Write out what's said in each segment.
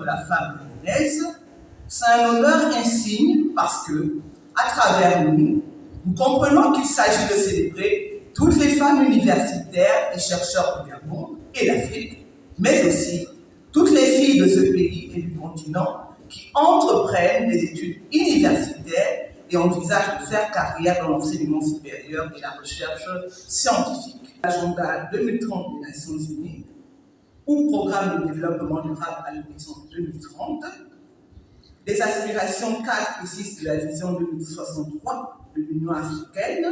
de la femme gabonaise, c'est un honneur insigne parce que, à travers nous, nous comprenons qu'il s'agit de célébrer toutes les femmes universitaires et chercheurs du Gabon et d'Afrique, mais aussi toutes les filles de ce pays et du continent qui entreprennent des études universitaires et envisagent de faire carrière dans l'enseignement supérieur et la recherche scientifique. L'agenda 2030 des Nations Unies ou Programme de développement durable à l'horizon 2030, les aspirations 4 et 6 de la vision 2063 de l'Union africaine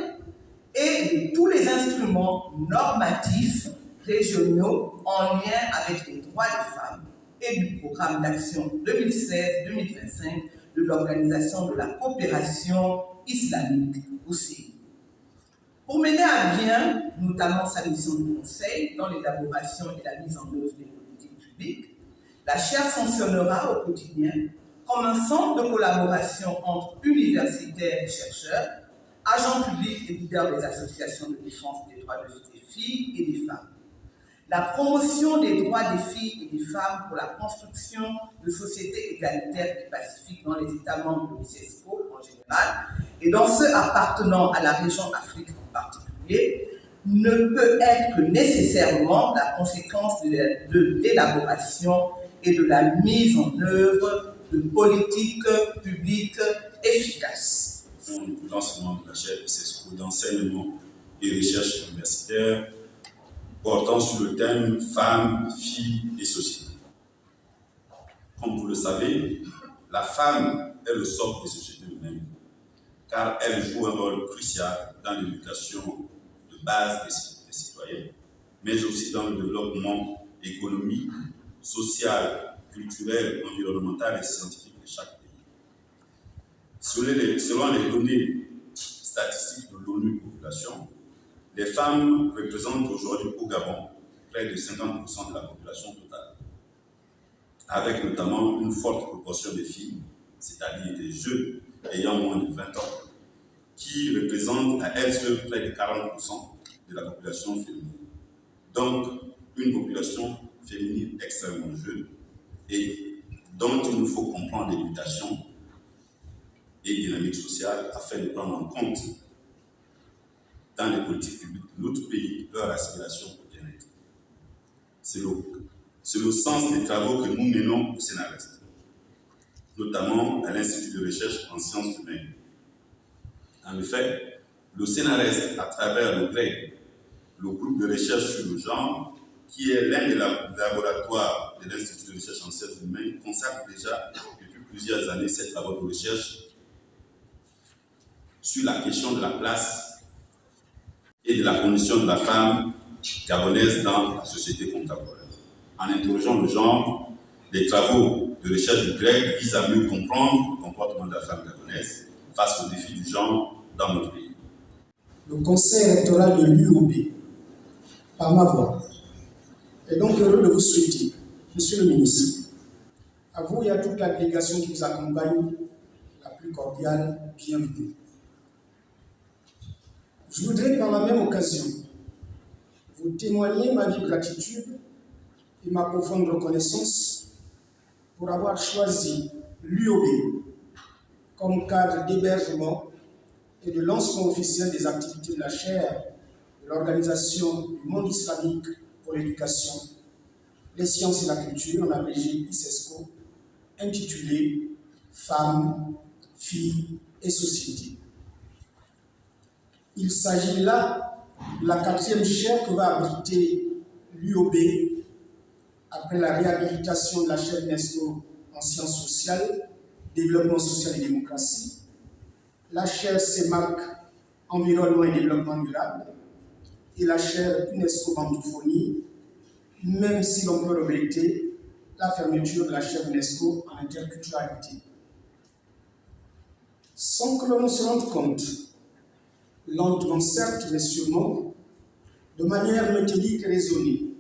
et de tous les instruments normatifs régionaux en lien avec les droits des femmes et du programme d'action 2016-2025 de l'Organisation de la coopération islamique aussi. Pour mener à bien, notamment sa mission de conseil dans l'élaboration et la mise en œuvre des politiques publiques, la chaire fonctionnera au quotidien comme un centre de collaboration entre universitaires et chercheurs, agents publics et leaders des associations de défense des droits des filles et des femmes. La promotion des droits des filles et des femmes pour la construction de sociétés égalitaires et pacifiques dans les États membres de l'UNESCO en général, et dans ceux appartenant à la région Afrique en particulier, ne peut être que nécessairement la conséquence de l'élaboration et de la mise en œuvre de politiques publiques efficaces. Le lancement de la chaire ICESCO d'enseignement et recherche universitaire portant sur le thème femmes, filles et société. Comme vous le savez, la femme est le socle des sociétés humaines, car elle joue un rôle crucial dans l'éducation de base des citoyens, mais aussi dans le développement économique, social, culturel, environnemental et scientifique de chaque pays. Selon les données statistiques de l'ONU Population, les femmes représentent aujourd'hui au Gabon près de 50% de la population totale, avec notamment une forte proportion de filles, c'est-à-dire des jeunes ayant moins de 20 ans, qui représentent à elles seules près de 40% de la population féminine. Donc, une population féminine extrêmement jeune et dont il nous faut comprendre les mutations et dynamiques sociales afin de prendre en compte dans les politiques publiques de notre pays leur aspiration au bien-être. C'est le sens des travaux que nous menons au Sénarest, notamment à l'Institut de recherche en sciences humaines. En effet, le Sénarest, à travers le GREG, le groupe de recherche sur le genre, qui est l'un des laboratoires de l'Institut de recherche en sciences humaines, consacre déjà depuis plusieurs années ses travaux de recherche sur la question de la place et de la condition de la femme gabonaise dans la société contemporaine. En interrogeant le genre, les travaux de recherche du GREG visent à mieux comprendre le comportement de la femme gabonaise face aux défis du genre dans notre pays. Le conseil électoral de l'UOB, par ma voix, est donc heureux de vous souhaiter, Monsieur le ministre, à vous et à toute la délégation qui vous accompagne, la plus cordiale bienvenue. Je voudrais par la même occasion vous témoigner ma vive gratitude et ma profonde reconnaissance pour avoir choisi l'UOB comme cadre d'hébergement et de lancement officiel des activités de la chaire de l'Organisation du monde islamique pour l'éducation, les sciences et la culture, en abrégé ICESCO, intitulée « Femmes, filles et société ». Il s'agit là de la 4e chaire que va abriter l'UOB après la réhabilitation de la chaire UNESCO en sciences sociales, développement social et démocratie, la chaire CEMAC environnement et développement durable et la chaire UNESCO Bantoufonie, même si l'on peut regretter la fermeture de la chaire UNESCO en interculturalité. Sans que l'on se rende compte, lentement certes, mais sûrement, de manière méthodique et raisonnée,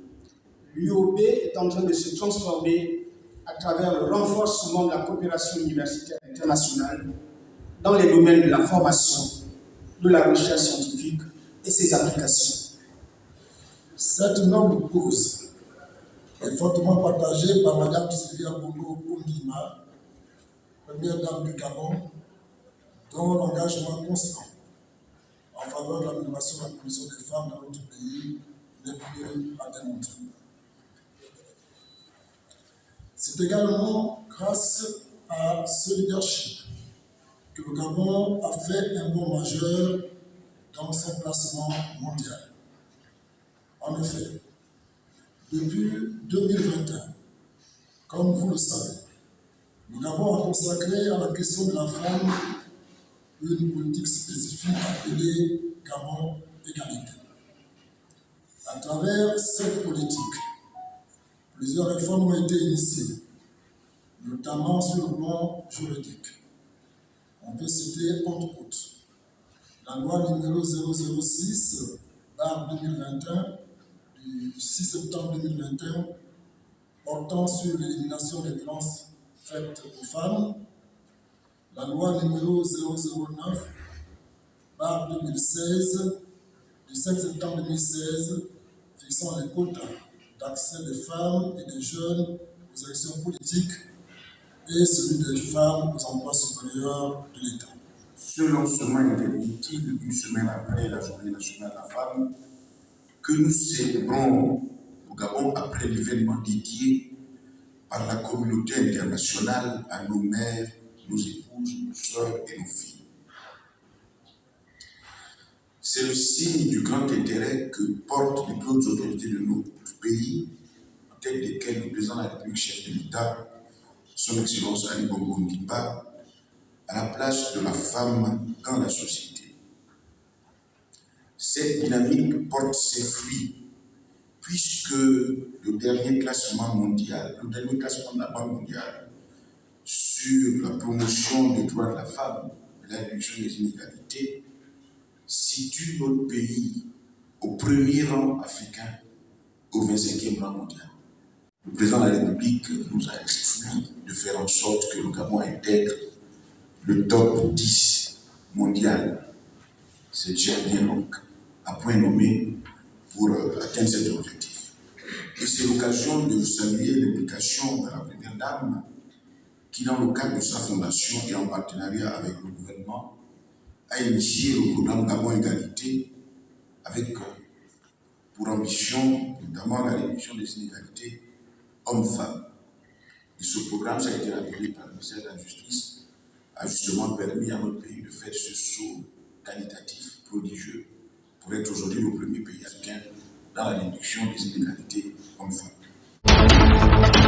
l'UOB est en train de se transformer à travers le renforcement de la coopération universitaire internationale dans les domaines de la formation, de la recherche scientifique et ses applications. Cette noble cause est fortement partagée par Mme Sylvia Bongo Ondima, première dame du Gabon, dont l'engagement constant en faveur de l'amélioration de la condition des femmes dans notre pays n'est plus à démontrer. C'est également grâce à ce leadership que le Gabon a fait un bond majeur dans son placement mondial. En effet, depuis 2021, comme vous le savez, le Gabon a consacré à la question de la femme une politique spécifique appelée Gabon Égalité. À travers cette politique, plusieurs réformes ont été initiées, notamment sur le plan juridique. On peut citer entre autres la loi numéro 006/2021 du 6 septembre 2021 portant sur l'élimination des violences faites aux femmes, la loi numéro 009/2016 du 5 septembre 2016 fixant les quotas d'accès des femmes et des jeunes aux élections politiques et celui des femmes aux emplois supérieurs de l'État. Ce lancement interutile une semaine après la Journée nationale de la femme, que nous célébrons au Gabon après l'événement dédié par la communauté internationale à nos mères, nos épouses, nos sœurs et nos filles. C'est le signe du grand intérêt que portent les plus hautes autorités de notre pays, en tête desquelles le président de la République, chef de l'État, son Excellence Ali Bongo Ondimba, à la place de la femme dans la société. Cette dynamique porte ses fruits, puisque le dernier classement de la Banque mondiale sur la promotion des droits de la femme et la réduction des inégalités situe notre pays au premier rang africain, au 25e rang mondial. Le président de la République nous a instruit de faire en sorte que le Gabon intègre le top 10 mondial. C'est déjà bien donc à point nommé pour atteindre cet objectif. Et c'est l'occasion de saluer l'implication de la première dame qui, dans le cadre de sa fondation et en partenariat avec le gouvernement, a initié le programme Gabon Égalité avec pour ambition notamment la réduction des inégalités hommes-femmes. Et ce programme, ça a été rappelé par le ministère de la Justice, a justement permis à notre pays de faire ce saut qualitatif prodigieux pour être aujourd'hui le premier pays africain dans la réduction des inégalités hommes-femmes.